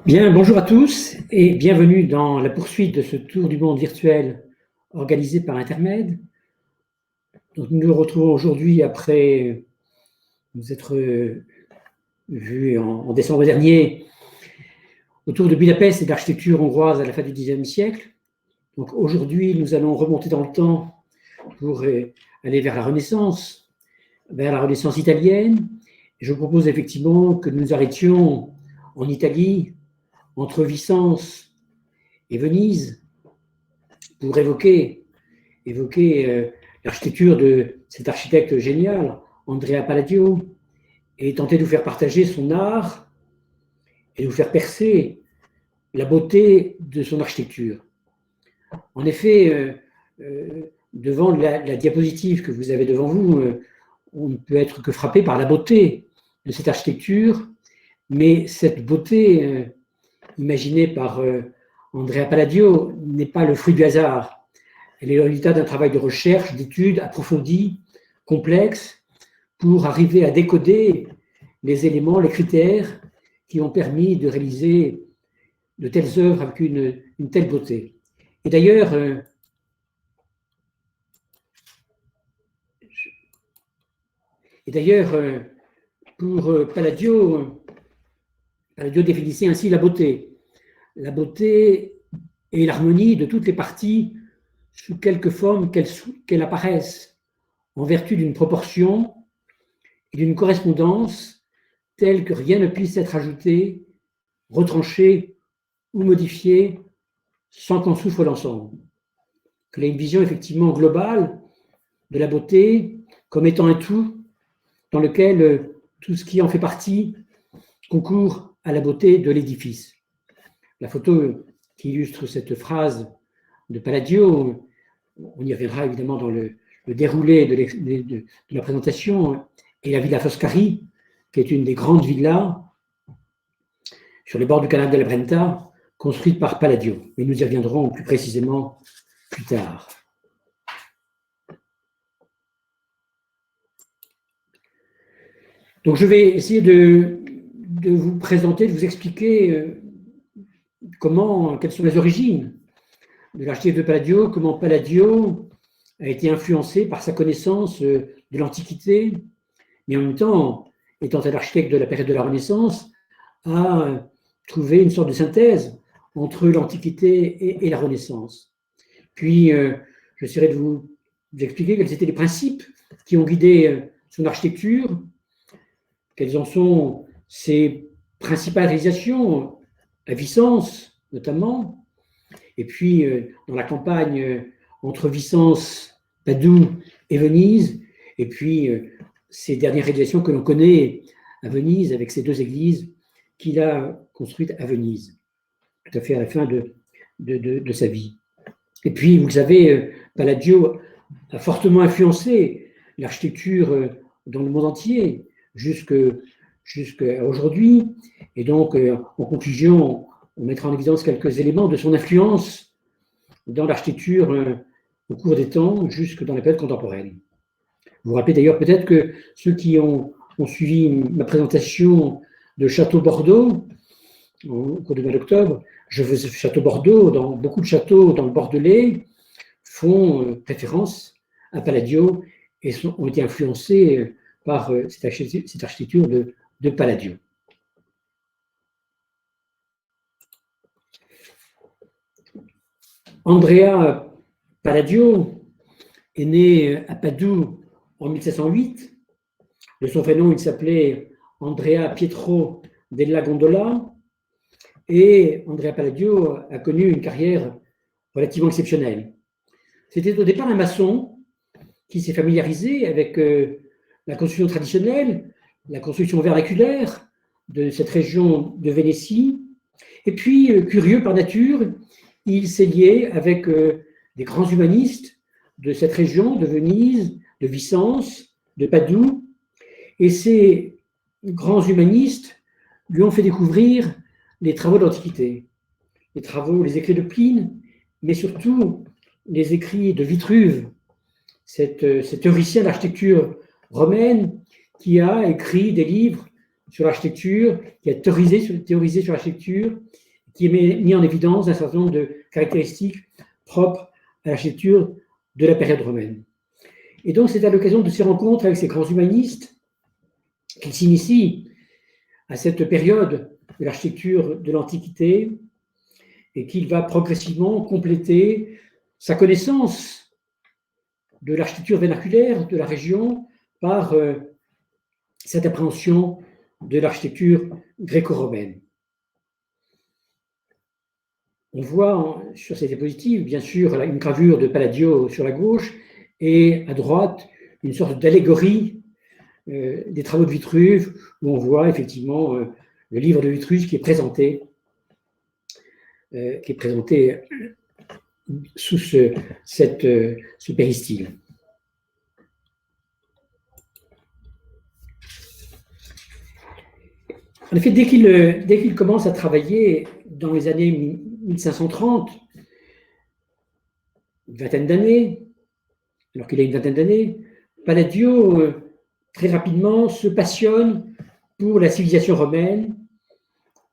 Bien, bonjour à tous et bienvenue dans la poursuite de ce tour du monde virtuel organisé par Intermed. Donc, nous nous retrouvons aujourd'hui après nous être vus en décembre dernier autour de Budapest et d'architecture hongroise à la fin du Xe siècle. Donc aujourd'hui, nous allons remonter dans le temps pour aller vers la Renaissance italienne. Et je vous propose effectivement que nous arrêtions en Italie, entre Vicence et Venise, pour évoquer l'architecture de cet architecte génial, Andrea Palladio, et tenter de vous faire partager son art et de vous faire percer la beauté de son architecture. En effet, devant la diapositive que vous avez devant vous, on ne peut être que frappé par la beauté de cette architecture, mais cette beauté imaginée par Andrea Palladio n'est pas le fruit du hasard. Elle est le résultat d'un travail de recherche, d'études approfondies, complexes, pour arriver à décoder les éléments, les critères qui ont permis de réaliser de telles œuvres avec une telle beauté. Et d'ailleurs, pour Palladio définissait ainsi la beauté. La beauté est l'harmonie de toutes les parties sous quelque forme qu'elles apparaissent, en vertu d'une proportion et d'une correspondance telle que rien ne puisse être ajouté, retranché ou modifié sans qu'en souffre l'ensemble. Qu'il y ait une vision effectivement globale de la beauté comme étant un tout dans lequel tout ce qui en fait partie concourt à la beauté de l'édifice. La photo qui illustre cette phrase de Palladio, on y reviendra évidemment dans le déroulé de la présentation, est la Villa Foscari, qui est une des grandes villas sur les bords du canal de la Brenta, construite par Palladio. Mais nous y reviendrons plus précisément plus tard. Donc je vais essayer de vous présenter, de vous expliquer quelles sont les origines de l'architecture de Palladio, comment Palladio a été influencé par sa connaissance de l'Antiquité, mais en même temps, étant un architecte de la période de la Renaissance, a trouvé une sorte de synthèse entre l'Antiquité et la Renaissance. Puis, j'essaierai de vous expliquer quels étaient les principes qui ont guidé son architecture, quelles en sont ses principales réalisations, à Vicence notamment, et puis dans la campagne entre Vicence, Padoue et Venise, et puis ces dernières réalisations que l'on connaît à Venise avec ces deux églises qu'il a construites à Venise, tout à fait à la fin de sa vie. Et puis, vous le savez, Palladio a fortement influencé l'architecture dans le monde entier, jusqu'à aujourd'hui. Et donc, en conclusion, on mettra en évidence quelques éléments de son influence dans l'architecture au cours des temps, jusque dans la période contemporaine. Vous vous rappelez d'ailleurs peut-être que ceux qui ont suivi ma présentation de Château Bordeaux, au cours du mois d'octobre, je faisais Château Bordeaux, dans beaucoup de châteaux dans le Bordelais, font référence à Palladio et ont été influencés par cette architecture de Palladio. Andrea Palladio est né à Padoue en 1708. De son vrai nom, il s'appelait Andrea Pietro della Gondola. Et Andrea Palladio a connu une carrière relativement exceptionnelle. C'était au départ un maçon qui s'est familiarisé avec la construction traditionnelle, la construction vernaculaire de cette région de Vénétie. Et puis, curieux par nature, il s'est lié avec des grands humanistes de cette région, de Venise, de Vicence, de Padoue. Et ces grands humanistes lui ont fait découvrir les travaux d'Antiquité, les écrits de Pline, mais surtout les écrits de Vitruve, cet théoricien d'architecture romaine qui a écrit des livres sur l'architecture, qui a théorisé sur l'architecture, qui est mis en évidence un certain nombre de caractéristiques propres à l'architecture de la période romaine. Et donc, c'est à l'occasion de ces rencontres avec ces grands humanistes qu'il s'initie à cette période de l'architecture de l'Antiquité et qu'il va progressivement compléter sa connaissance de l'architecture vernaculaire de la région par cette appréhension de l'architecture gréco-romaine. On voit sur ces diapositives, bien sûr, une gravure de Palladio sur la gauche et à droite, une sorte d'allégorie des travaux de Vitruve, où on voit effectivement le livre de Vitruve qui est présenté sous ce péristyle. En effet, dès qu'il commence à travailler dans les années 1530, une vingtaine d'années, alors qu'il a une vingtaine d'années, Palladio, très rapidement, se passionne pour la civilisation romaine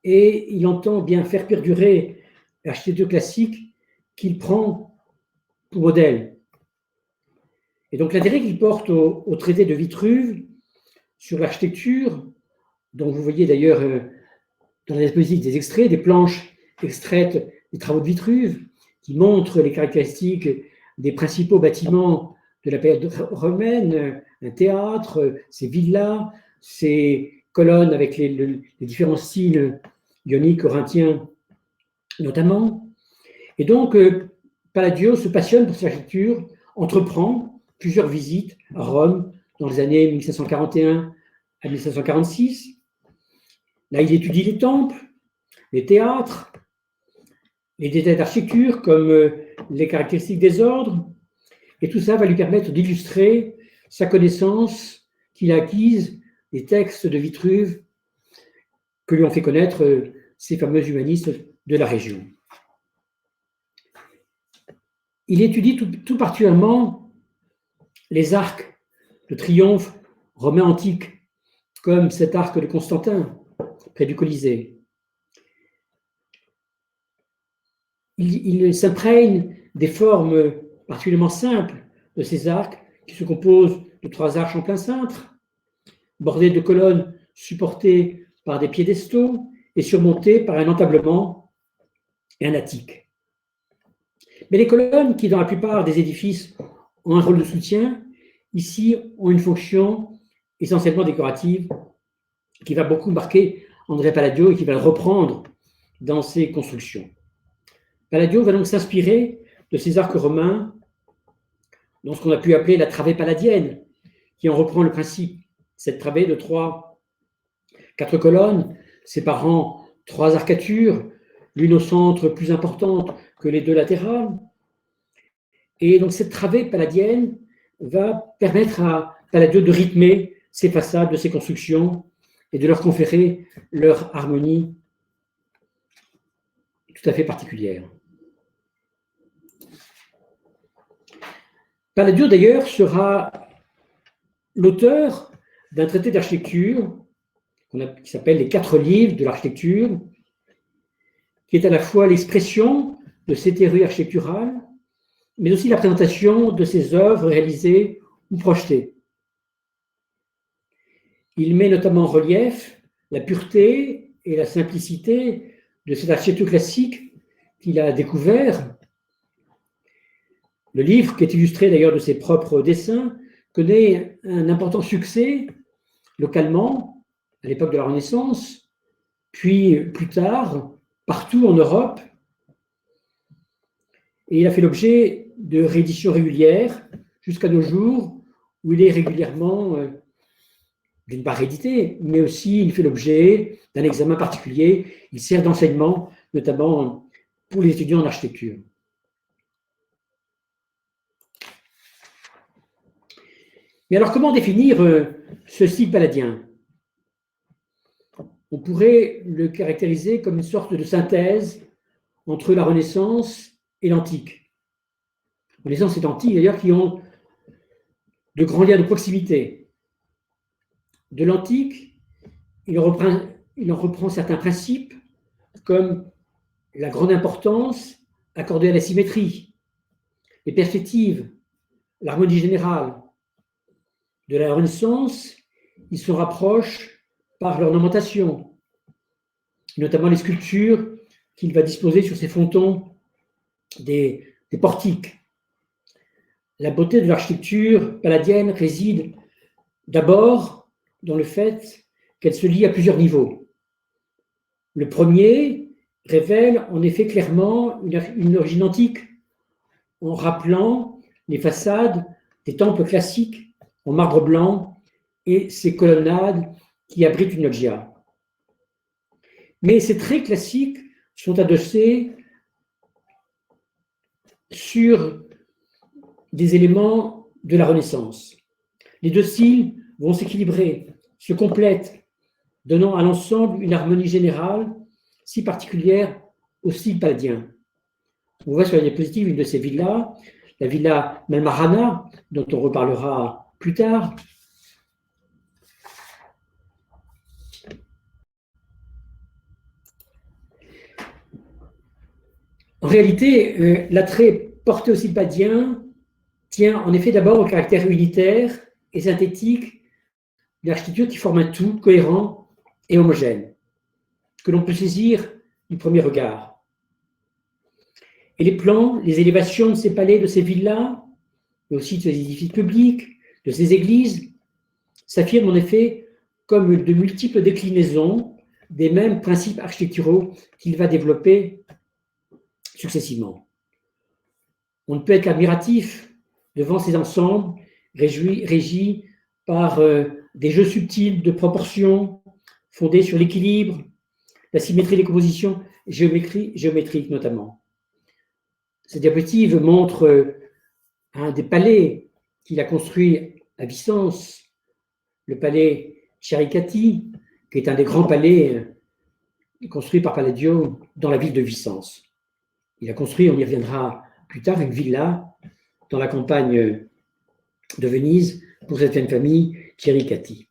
et il entend bien faire perdurer l'architecture classique qu'il prend pour modèle. Et donc l'intérêt qu'il porte au traité de Vitruve sur l'architecture, dont vous voyez d'ailleurs dans la diapositive des extraits, des planches extraites des travaux de Vitruve, qui montrent les caractéristiques des principaux bâtiments de la période romaine, un théâtre, ses villas, ses colonnes avec les différents styles ioniques, corinthiens notamment. Et donc, Palladio se passionne pour cette architecture, entreprend plusieurs visites à Rome dans les années 1541 à 1546. Là, il étudie les temples, les théâtres, les détails d'architecture comme les caractéristiques des ordres, et tout ça va lui permettre d'illustrer sa connaissance qu'il a acquise des textes de Vitruve que lui ont fait connaître ces fameux humanistes de la région. Il étudie tout particulièrement les arcs de triomphe romains antiques, comme cet arc de Constantin, près du Colisée. Il s'imprègne des formes particulièrement simples de ces arcs, qui se composent de 3 arches en plein cintre, bordées de colonnes supportées par des piédestaux et surmontées par un entablement et un attique. Mais les colonnes, qui dans la plupart des édifices ont un rôle de soutien, ici ont une fonction essentiellement décorative qui va beaucoup marquer Andrea Palladio et qui va le reprendre dans ses constructions. Palladio va donc s'inspirer de ces arcs romains dans ce qu'on a pu appeler la travée palladienne, qui en reprend le principe. Cette travée de 4 colonnes séparant 3 arcatures, l'une au centre plus importante que les 2 latérales. Et donc cette travée palladienne va permettre à Palladio de rythmer ses façades de ses constructions et de leur conférer leur harmonie tout à fait particulière. Palladio, d'ailleurs, sera l'auteur d'un traité d'architecture qui s'appelle les 4 livres de l'architecture, qui est à la fois l'expression de ses théories architecturales, mais aussi la présentation de ses œuvres réalisées ou projetées. Il met notamment en relief la pureté et la simplicité de cette architecture classique qu'il a découvert. Le livre, qui est illustré d'ailleurs de ses propres dessins, connaît un important succès localement, à l'époque de la Renaissance, puis plus tard, partout en Europe. Et il a fait l'objet de rééditions régulières jusqu'à nos jours, où il est régulièrement, d'une part réédité, mais aussi il fait l'objet d'un examen particulier. Il sert d'enseignement, notamment pour les étudiants en architecture. Mais alors, comment définir ce style palladien? On pourrait le caractériser comme une sorte de synthèse entre la Renaissance et l'Antique. Renaissance et Antique, d'ailleurs, qui ont de grands liens de proximité. De l'Antique, il en reprend certains principes, comme la grande importance accordée à la symétrie, les perspectives, l'harmonie générale. De la Renaissance, il se rapproche par l'ornementation, notamment les sculptures qu'il va disposer sur ses frontons des portiques. La beauté de l'architecture palladienne réside d'abord dans le fait qu'elle se lie à plusieurs niveaux. Le premier révèle en effet clairement une origine antique, en rappelant les façades des temples classiques en marbre blanc et ses colonnades qui abritent une loggia. Mais ces traits classiques sont adossés sur des éléments de la Renaissance. Les deux styles vont s'équilibrer, se complètent, donnant à l'ensemble une harmonie générale si particulière au style palladien. On voit sur la diapositive une de ces villas, la villa Malmarana, dont on reparlera plus tard. En réalité, l'attrait porté au style palladien tient en effet d'abord au caractère unitaire et synthétique de l'architecture qui forme un tout cohérent et homogène, que l'on peut saisir du premier regard. Et les plans, les élévations de ces palais, de ces villas, mais aussi de ces édifices publics, de ces églises, s'affirment en effet comme de multiples déclinaisons des mêmes principes architecturaux qu'il va développer successivement. On ne peut être admiratif devant ces ensembles régis par des jeux subtils de proportions fondés sur l'équilibre, la symétrie des compositions géométriques notamment. Cette diapositive montre un des palais qu'il a construit à Vicence, le palais Chiericati, qui est un des grands palais construits par Palladio dans la ville de Vicence. Il a construit, on y reviendra plus tard, une villa dans la campagne de Venise pour cette même famille, Chiericati.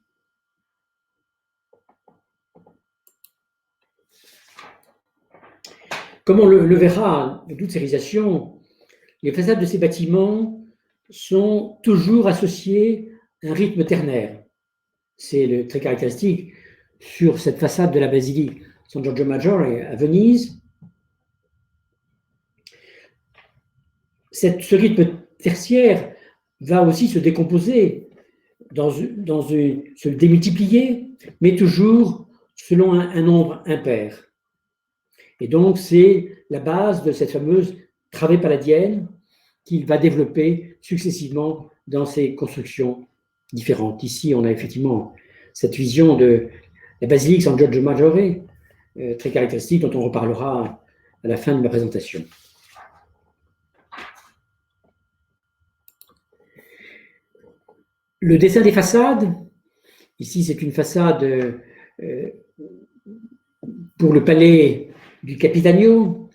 Comme on le verra de toute ces réalisations, les façades de ces bâtiments sont toujours associées à un rythme ternaire. C'est le très caractéristique sur cette façade de la basilique San Giorgio Maggiore à Venise. Ce rythme tertiaire va aussi se décomposer, se démultiplier, mais toujours selon un nombre impair. Et donc, c'est la base de cette fameuse travée palladienne qu'il va développer successivement dans ses constructions différentes. Ici, on a effectivement cette vision de la basilique San Giorgio Maggiore, très caractéristique, dont on reparlera à la fin de ma présentation. Le dessin des façades, ici c'est une façade pour le palais du Capitaniato,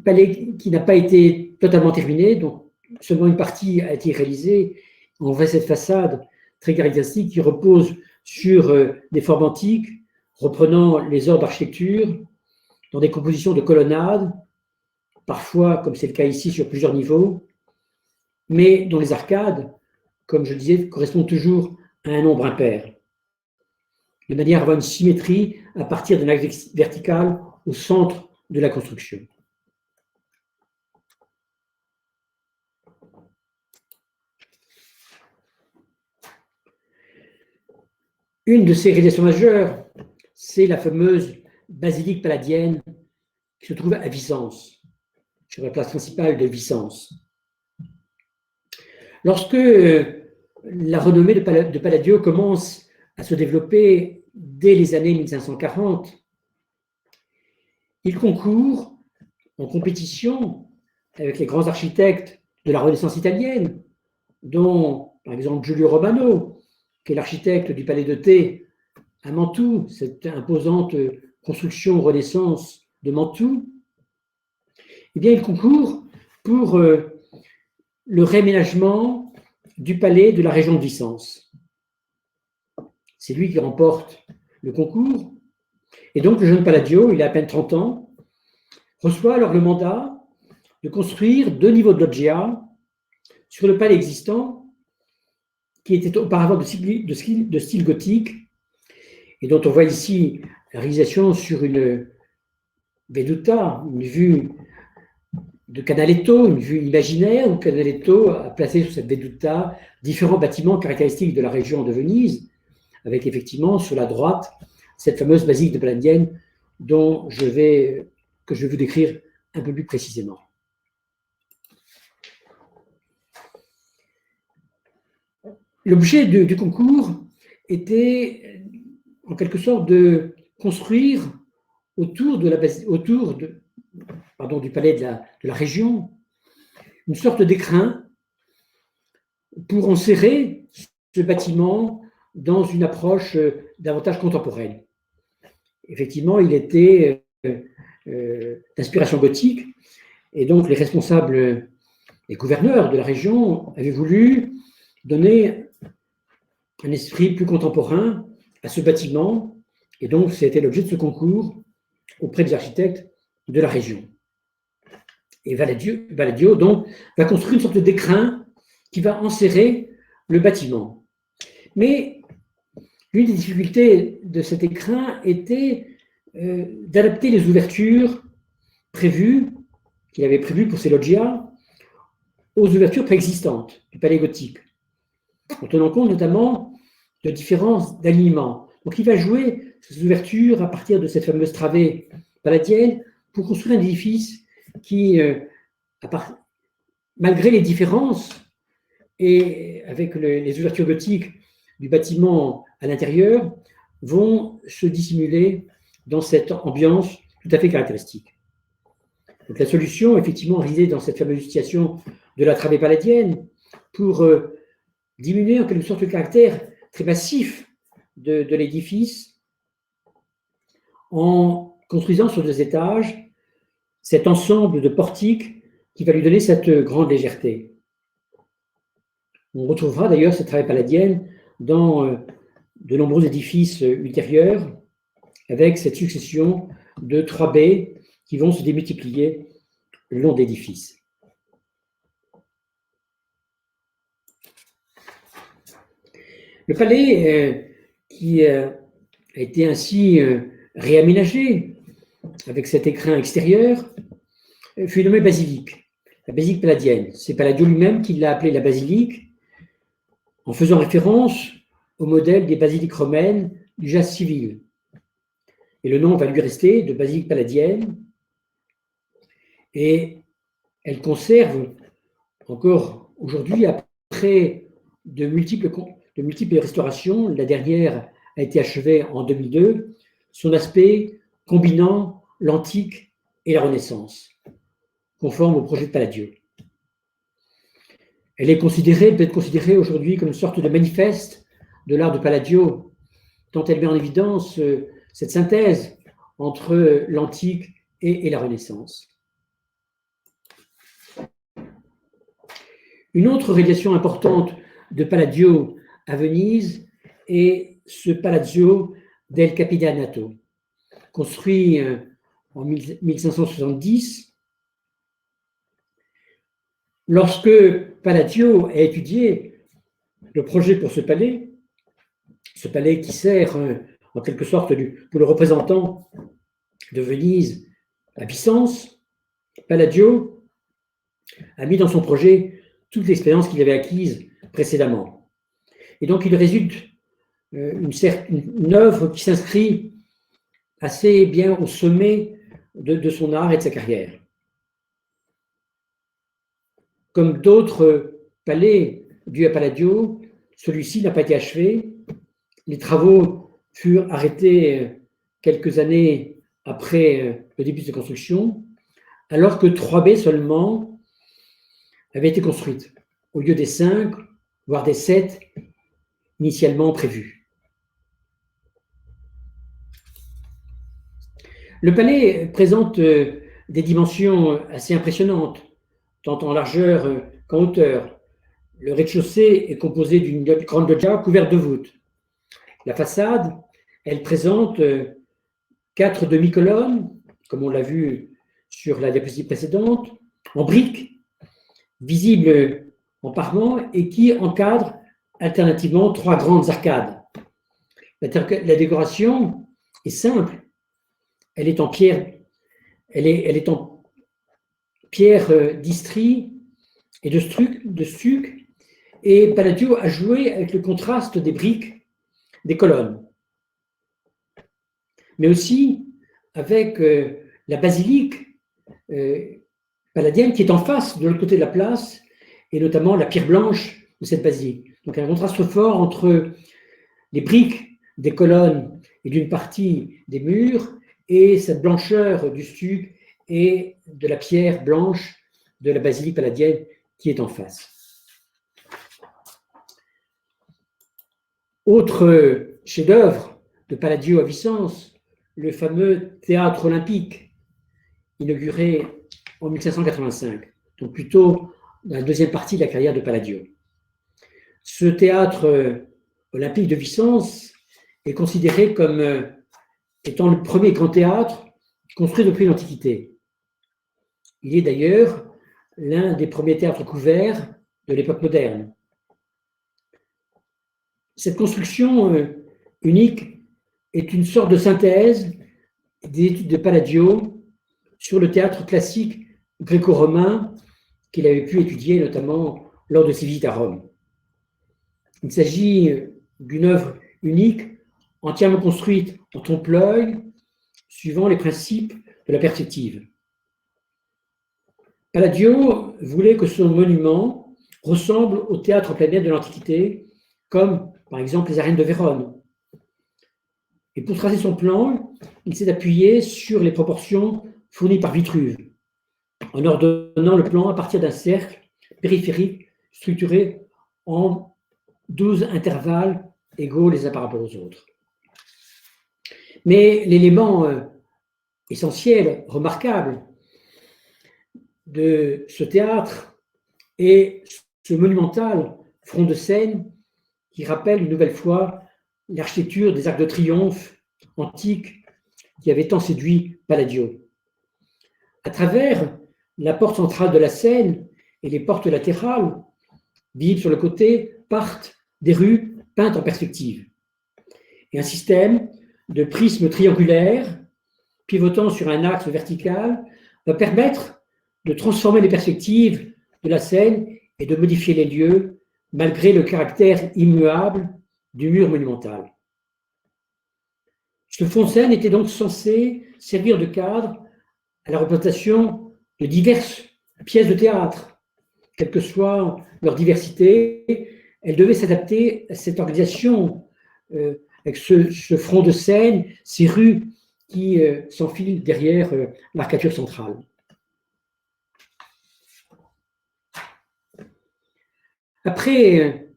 palais qui n'a pas été totalement terminé, donc seulement une partie a été réalisée. On voit cette façade très caractéristique qui repose sur des formes antiques, reprenant les ordres d'architecture, dans des compositions de colonnades, parfois, comme c'est le cas ici, sur plusieurs niveaux, mais dont les arcades, comme je le disais, correspondent toujours à un nombre impair, de manière à avoir une symétrie à partir d'un axe vertical au centre de la construction. Une de ces réalisations majeures, c'est la fameuse basilique palladienne qui se trouve à Vicence, sur la place principale de Vicence. Lorsque la renommée de Palladio commence à se développer dès les années 1540, il concourt en compétition avec les grands architectes de la Renaissance italienne, dont par exemple Giulio Romano, qui est l'architecte du palais de Thé à Mantoue, cette imposante construction Renaissance de Mantoue. Eh bien, il concourt pour le réaménagement du palais de la région de Vicence. c'est lui qui remporte le concours. Et donc, le jeune Palladio, il a à peine 30 ans, reçoit alors le mandat de construire 2 niveaux de loggia sur le palais existant, qui était auparavant de style gothique, et dont on voit ici la réalisation sur une veduta, une vue de Canaletto, une vue imaginaire, où Canaletto a placé sur cette veduta différents bâtiments caractéristiques de la région de Venise, avec effectivement sur la droite cette fameuse basilique de Palladienne que je vais vous décrire un peu plus précisément. L'objet du concours était en quelque sorte de construire autour du palais de la région une sorte d'écrin pour enserrer ce bâtiment dans une approche davantage contemporaine. Effectivement, il était d'inspiration gothique, et donc les responsables, les gouverneurs de la région avaient voulu donner un esprit plus contemporain à ce bâtiment, et donc c'était l'objet de ce concours auprès des architectes de la région. Et Palladio donc va construire une sorte d'écrin qui va enserrer le bâtiment. Mais l'une des difficultés de cet écrin était d'adapter les ouvertures qu'il avait prévues pour ces loggias aux ouvertures préexistantes du palais gothique, en tenant compte notamment de différences d'alignement. Donc il va jouer ces ouvertures à partir de cette fameuse travée palladienne pour construire un édifice qui, malgré les différences et avec les ouvertures gothiques du bâtiment à l'intérieur, vont se dissimuler dans cette ambiance tout à fait caractéristique. Donc la solution, effectivement, résidait dans cette fameuse utilisation de la travée palladienne pour diminuer en quelque sorte le caractère très massif de l'édifice en construisant sur 2 étages cet ensemble de portiques qui va lui donner cette grande légèreté. On retrouvera d'ailleurs cette travée palladienne dans de nombreux édifices ultérieurs, avec cette succession de 3 baies qui vont se démultiplier le long de l'édifice. Le palais, qui a été ainsi réaménagé avec cet écrin extérieur, fut nommé basilique, la basilique palladienne. C'est Palladio lui-même qui l'a appelé la basilique, en faisant référence au modèle des basiliques romaines du jas civil. Et le nom va lui rester de basilique palladienne, et elle conserve encore aujourd'hui, après de multiples restaurations, la dernière a été achevée en 2002, son aspect combinant l'antique et la Renaissance, conforme au projet de Palladio. Elle peut être considérée aujourd'hui comme une sorte de manifeste de l'art de Palladio, tant elle met en évidence cette synthèse entre l'antique et la Renaissance. Une autre réalisation importante de Palladio à Venise est ce Palazzo del Capitanato, construit en 1570. Lorsque Palladio a étudié le projet pour ce palais qui sert en quelque sorte pour le représentant de Venise à Byzance, Palladio a mis dans son projet toute l'expérience qu'il avait acquise précédemment. Et donc il résulte une œuvre qui s'inscrit assez bien au sommet de son art et de sa carrière. Comme d'autres palais dus à Palladio, celui-ci n'a pas été achevé. Les travaux furent arrêtés quelques années après le début de sa construction, alors que 3 baies seulement avaient été construites, au lieu des 5, voire des 7 initialement prévus. Le palais présente des dimensions assez impressionnantes, tant en largeur qu'en hauteur. Le rez-de-chaussée est composé d'une grande loggia couverte de voûtes. La façade, elle présente 4 demi-colonnes, comme on l'a vu sur la diapositive précédente, en briques, visibles en parement et qui encadrent alternativement 3 grandes arcades. La décoration est simple, elle est en pierre, elle est en pierre d'Istrie et de stuc, et Palladio a joué avec le contraste des briques des colonnes, mais aussi avec la basilique palladienne qui est en face de l'autre côté de la place, et notamment la pierre blanche de cette basilique. Donc un contraste fort entre les briques des colonnes et d'une partie des murs et cette blancheur du stuc et de la pierre blanche de la basilique palladienne qui est en face. Autre chef-d'œuvre de Palladio à Vicence, le fameux théâtre olympique, inauguré en 1585, donc plutôt dans la deuxième partie de la carrière de Palladio. Ce théâtre olympique de Vicence est considéré comme étant le premier grand théâtre construit depuis l'Antiquité. Il est d'ailleurs l'un des premiers théâtres couverts de l'époque moderne. Cette construction unique est une sorte de synthèse des études de Palladio sur le théâtre classique gréco-romain qu'il avait pu étudier notamment lors de ses visites à Rome. Il s'agit d'une œuvre unique, entièrement construite en trompe-l'œil, suivant les principes de la perspective. Palladio voulait que son monument ressemble au théâtre plein air de l'Antiquité, comme par exemple les arènes de Vérone. Et pour tracer son plan, il s'est appuyé sur les proportions fournies par Vitruve, en ordonnant le plan à partir d'un cercle périphérique structuré en 12 intervalles égaux les uns par rapport aux autres. Mais l'élément essentiel, remarquable de ce théâtre est ce monumental front de scène qui rappelle une nouvelle fois l'architecture des arcs de triomphe antiques qui avait tant séduit Palladio. À travers la porte centrale de la scène et les portes latérales, visibles sur le côté, partent des rues peintes en perspective. Et un système de prismes triangulaires pivotant sur un axe vertical va permettre de transformer les perspectives de la scène et de modifier les lieux malgré le caractère immuable du mur monumental. Ce fond de scène était donc censé servir de cadre à la représentation de diverses pièces de théâtre, quelle que soit leur diversité. Elles devaient s'adapter à cette organisation, avec ce front de scène, ces rues qui s'enfilent derrière l'arcature centrale. Après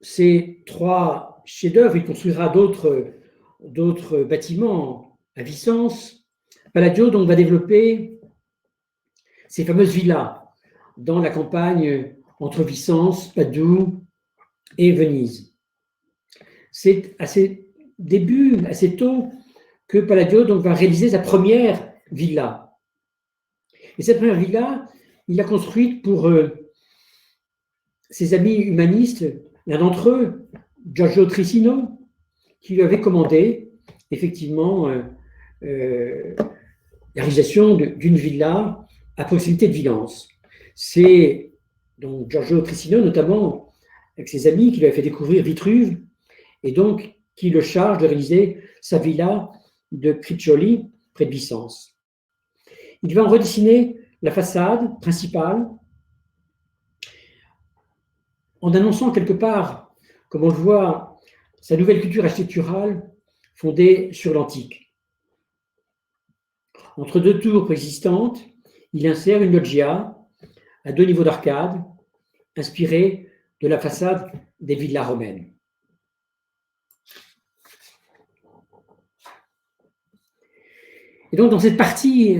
ces 3 chefs-d'œuvre, il construira d'autres bâtiments à Vicence. Palladio donc va développer ces fameuses villas dans la campagne entre Vicence, Padoue et Venise. C'est à ses débuts, assez tôt, que Palladio donc va réaliser sa première villa. Et cette première villa, il l'a construite pour ses amis humanistes, l'un d'entre eux, Giorgio Trissino, qui lui avait commandé effectivement la réalisation d'une villa à proximité de Vilence. C'est donc Giorgio Trissino, notamment avec ses amis, qui lui a fait découvrir Vitruve, et donc qui le charge de réaliser sa villa de Criccioli, près de Vicence. Il va en redessiner la façade principale, en annonçant quelque part, comme on le voit, sa nouvelle culture architecturale fondée sur l'antique. Entre 2 tours préexistantes, il insère une loggia à 2 niveaux d'arcade, inspirée de la façade des villas romaines. Et donc, dans cette partie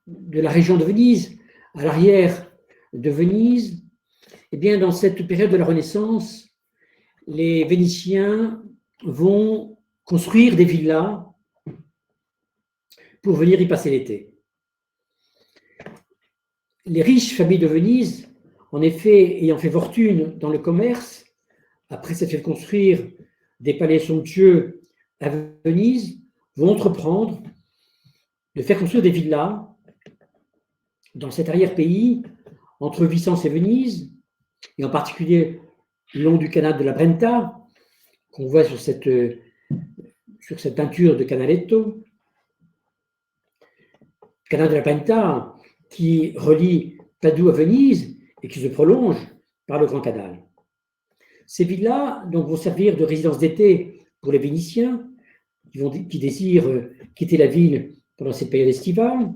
de la région de Venise, à l'arrière de Venise, eh bien, dans cette période de la Renaissance, les Vénitiens vont construire des villas pour venir y passer l'été. Les riches familles de Venise, en effet, ayant fait fortune dans le commerce, après s'être fait construire des palais somptueux à Venise, vont entreprendre de faire construire des villas dans cet arrière-pays, entre Vicence et Venise, et en particulier le long du canal de la Brenta, qu'on voit sur cette peinture de Canaletto. Canal de la Brenta qui relie Padoue à Venise et qui se prolonge par le Grand Canal. Ces villas donc, vont servir de résidence d'été pour les Vénitiens qui désirent quitter la ville pendant cette période estivale,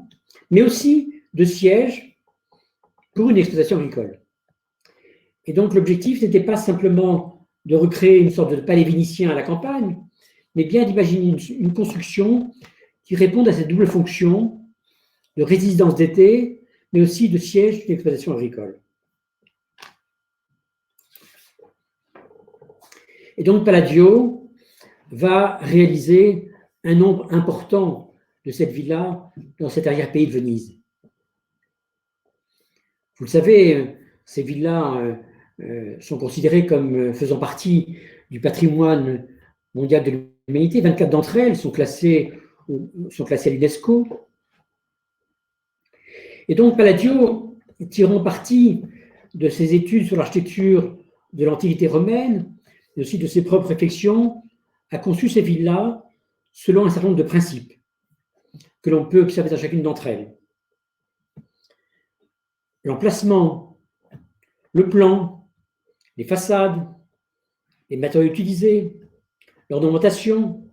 mais aussi de siège pour une exploitation agricole. Et donc l'objectif n'était pas simplement de recréer une sorte de palais vénitien à la campagne, mais bien d'imaginer une construction qui réponde à cette double fonction de résidence d'été, mais aussi de siège d'une exploitation agricole. Et donc Palladio va réaliser un nombre important de cette villa dans cet arrière-pays de Venise. Vous le savez, ces villas sont considérées comme faisant partie du patrimoine mondial de l'humanité. 24 d'entre elles sont classées à l'UNESCO. Et donc Palladio, tirant parti de ses études sur l'architecture de l'Antiquité romaine, mais aussi de ses propres réflexions, a conçu ces villas selon un certain nombre de principes que l'on peut observer dans chacune d'entre elles. L'emplacement, le plan, les façades, les matériaux utilisés, l'ornementation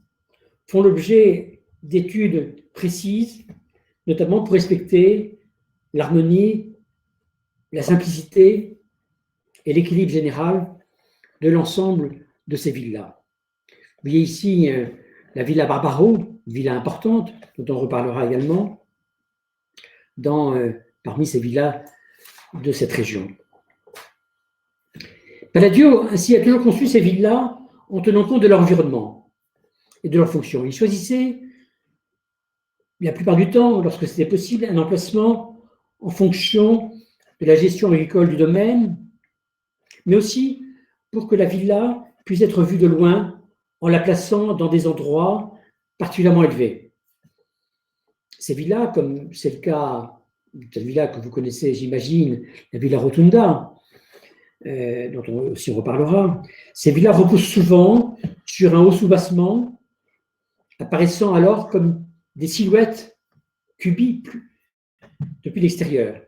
font l'objet d'études précises, notamment pour respecter l'harmonie, la simplicité et l'équilibre général de l'ensemble de ces villas. Vous voyez ici la Villa Barbaro, une villa importante, dont on reparlera également, parmi ces villas de cette région. Palladio, ainsi, a toujours conçu ces villas en tenant compte de leur environnement et de leur fonction. Il choisissait, la plupart du temps, lorsque c'était possible, un emplacement en fonction de la gestion agricole du domaine, mais aussi pour que la villa puisse être vue de loin en la plaçant dans des endroits particulièrement élevés. Ces villas, comme c'est le cas de cette villa que vous connaissez, j'imagine, la Villa Rotunda, dont on aussi reparlera, ces villas reposent souvent sur un haut soubassement, apparaissant alors comme des silhouettes cubiques depuis l'extérieur.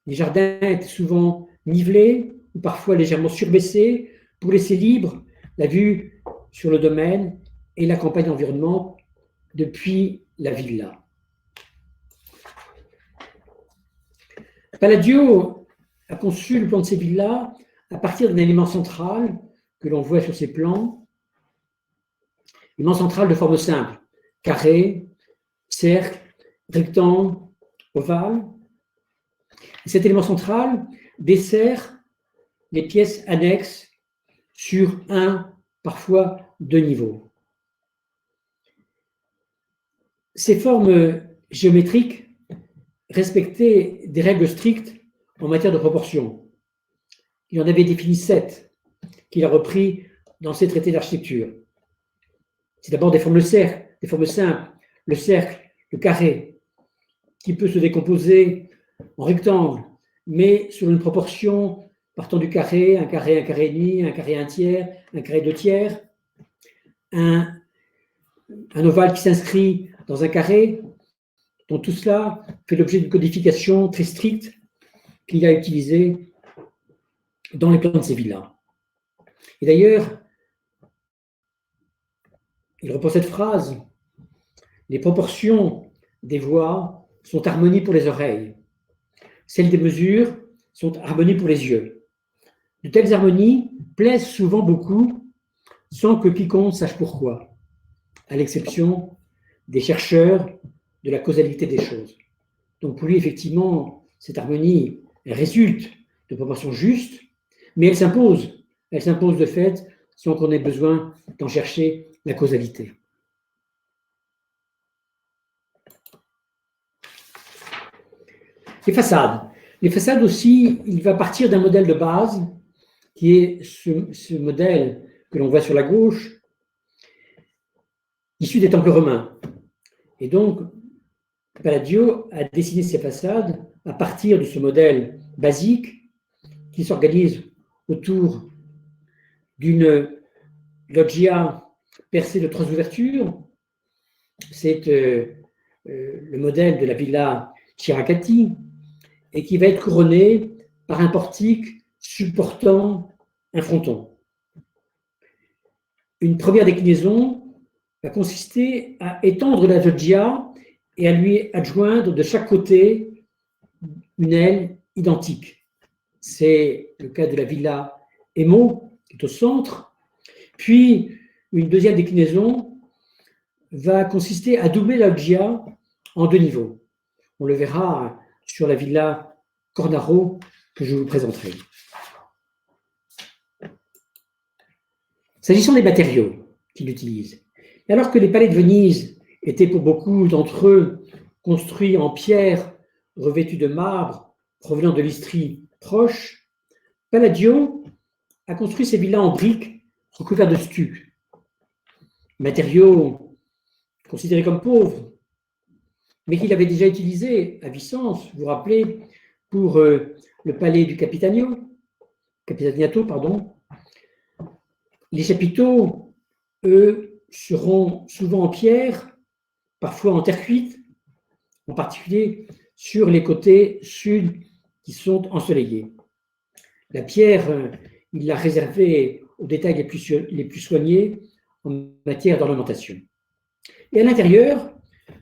Les jardins étaient souvent nivelés ou parfois légèrement surbaissés pour laisser libre la vue sur le domaine et la campagne d'environnement depuis la villa. Palladio a conçu le plan de ces villas à partir d'un élément central que l'on voit sur ces plans, élément central de forme simple, carré, cercle, rectangle, ovale. Et cet élément central dessert les pièces annexes sur un, parfois deux niveaux. Ces formes géométriques respectaient des règles strictes en matière de proportion. Il en avait défini 7 qu'il a repris dans ses traités d'architecture. C'est d'abord des formes simples, le cercle, le carré, qui peut se décomposer en rectangle, mais sur une proportion partant du carré, un carré et demi, un carré 1/3, un carré 2/3, un ovale qui s'inscrit dans un carré, dont tout cela fait l'objet d'une codification très stricte qu'il a utilisée dans les plans de ces villas. Et d'ailleurs, il reprend cette phrase: les proportions des voix sont harmonies pour les oreilles, celles des mesures sont harmonies pour les yeux. De telles harmonies plaisent souvent beaucoup sans que quiconque sache pourquoi, à l'exception des chercheurs de la causalité des choses. Donc pour lui, effectivement, cette harmonie elle résulte de proportions justes, mais elle s'impose elle s'impose de fait sans qu'on ait besoin d'en chercher la causalité. Les façades. Les façades aussi, il va partir d'un modèle de base qui est ce modèle que l'on voit sur la gauche, issu des temples romains. Et donc, Palladio a dessiné ses façades à partir de ce modèle basique qui s'organise autour d'une loggia percée de 3 ouvertures. C'est le modèle de la villa Chiracati et qui va être couronné par un portique supportant un fronton. Une première déclinaison va consister à étendre la loggia et à lui adjoindre de chaque côté une aile identique. C'est le cas de la villa Emo, qui est au centre. Puis, une deuxième déclinaison va consister à doubler la loggia en 2 niveaux. On le verra sur la villa Cornaro que je vous présenterai. S'agissant des matériaux qu'il utilise, alors que les palais de Venise étaient pour beaucoup d'entre eux construits en pierre revêtue de marbre provenant de l'Istrie proche, Palladio a construit ses villas en briques recouverts de stuc, matériaux considérés comme pauvres, mais qu'il avait déjà utilisé à Vicence, vous vous rappelez, pour le palais du Capitaniato. Les chapiteaux, eux, seront souvent en pierre, parfois en terre cuite, en particulier sur les côtés sud qui sont ensoleillés. La pierre, il l'a réservée aux détails les plus soignés en matière d'ornementation. Et à l'intérieur,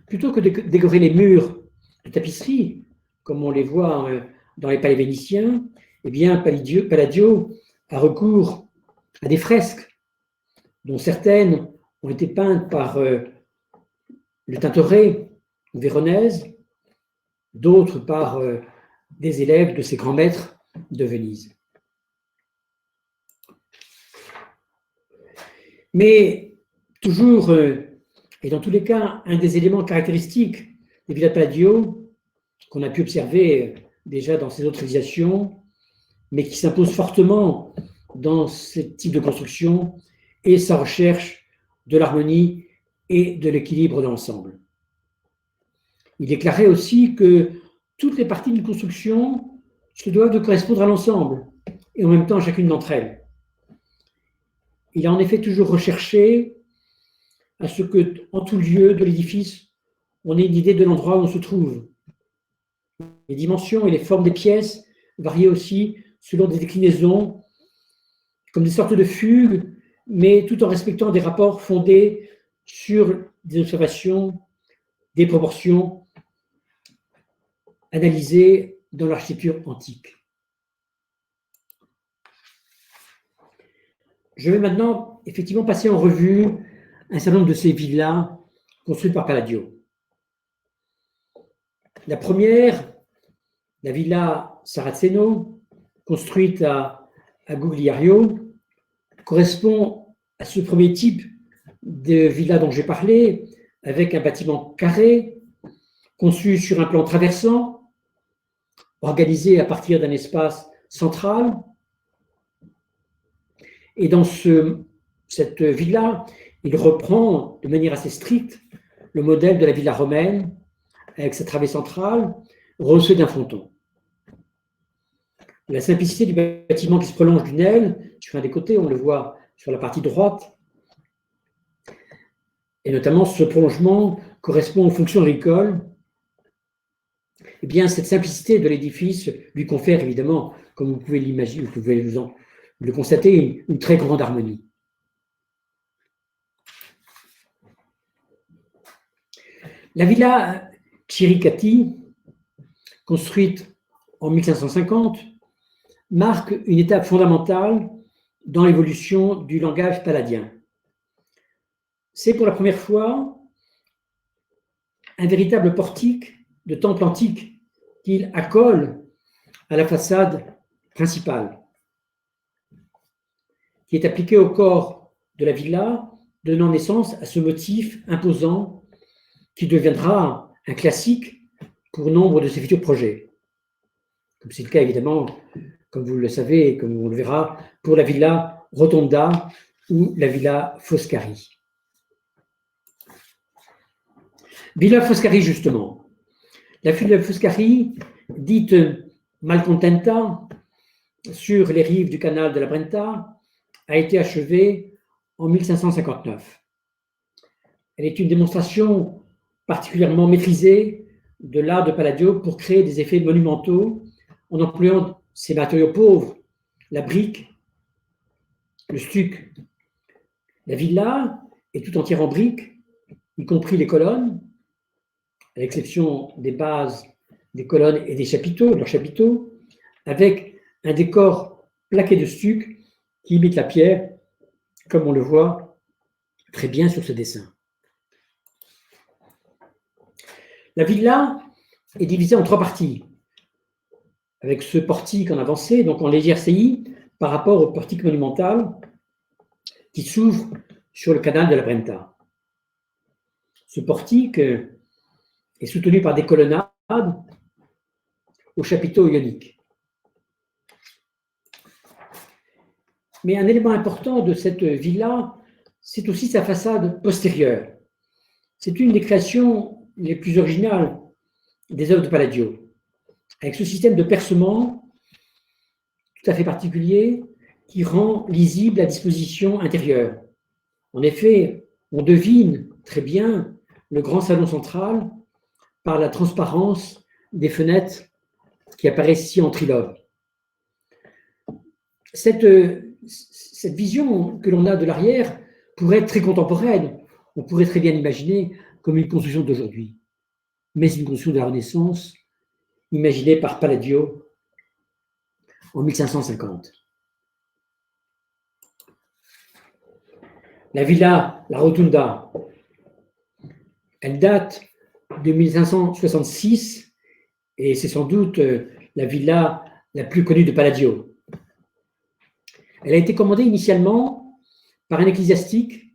plutôt que de décorer les murs de tapisserie, comme on les voit dans les palais vénitiens, eh bien, Palladio a recours à des fresques, dont certaines ont été peintes par le Tintoret véronèse, d'autres par des élèves de ses grands maîtres de Venise. Mais toujours, et dans tous les cas, un des éléments caractéristiques des villas de Palladio, qu'on a pu observer déjà dans ses autres réalisations, mais qui s'impose fortement dans ce type de construction, est sa recherche de l'harmonie et de l'équilibre de l'ensemble. Il déclarait aussi que toutes les parties d'une construction se doivent de correspondre à l'ensemble, et en même temps à chacune d'entre elles. Il a en effet toujours recherché à ce que, en tout lieu de l'édifice, on ait une idée de l'endroit où on se trouve. Les dimensions et les formes des pièces variaient aussi selon des déclinaisons, comme des sortes de fugues, mais tout en respectant des rapports fondés sur des observations, des proportions analysées dans l'architecture antique. Je vais maintenant effectivement passer en revue un certain nombre de ces villas construites par Palladio. La première, la villa Saraceno, construite à Gugliario, correspond à ce premier type de villa dont j'ai parlé, avec un bâtiment carré, conçu sur un plan traversant, organisé à partir d'un espace central. Et dans cette villa, il reprend de manière assez stricte le modèle de la villa romaine, avec sa travée centrale, rehaussée d'un fronton. La simplicité du bâtiment qui se prolonge d'une aile sur un des côtés, on le voit sur la partie droite, et notamment ce prolongement correspond aux fonctions agricoles. Eh bien, cette simplicité de l'édifice lui confère évidemment, comme vous pouvez l'imaginer, vous pouvez le constater, une très grande harmonie. La villa Chiricati, construite en 1550, marque une étape fondamentale dans l'évolution du langage palladien. C'est pour la première fois un véritable portique de temple antique qu'il accole à la façade principale. qui est appliqué au corps de la villa, donnant naissance à ce motif imposant qui deviendra un classique pour nombre de ses futurs projets. Comme c'est le cas évidemment, comme vous le savez, comme on le verra, pour la villa Rotonda ou la villa Foscari. Villa Foscari, justement. La villa Foscari, dite Malcontenta, sur les rives du canal de la Brenta, a été achevée en 1559. Elle est une démonstration particulièrement maîtrisée de l'art de Palladio pour créer des effets monumentaux en employant ces matériaux pauvres, la brique, le stuc. La villa est tout entière en briques, y compris les colonnes, à l'exception des bases des colonnes et des chapiteaux, leurs chapiteaux, avec un décor plaqué de stuc qui imite la pierre, comme on le voit très bien sur ce dessin. La villa est divisée en trois parties, avec ce portique en avancée, donc en légère saillie, par rapport au portique monumental qui s'ouvre sur le canal de la Brenta. Ce portique est soutenu par des colonnades aux chapiteaux ioniques. Mais un élément important de cette villa, c'est aussi sa façade postérieure. C'est une des créations les plus originales des œuvres de Palladio, avec ce système de percement tout à fait particulier qui rend lisible la disposition intérieure. En effet, on devine très bien le grand salon central par la transparence des fenêtres qui apparaissent ici en trilobe. Cette vision que l'on a de l'arrière pourrait être très contemporaine. On pourrait très bien imaginer comme une construction d'aujourd'hui, mais une construction de la Renaissance imaginée par Palladio en 1550. La villa La Rotunda, elle date de 1566 et c'est sans doute la villa la plus connue de Palladio. Elle a été commandée initialement par un ecclésiastique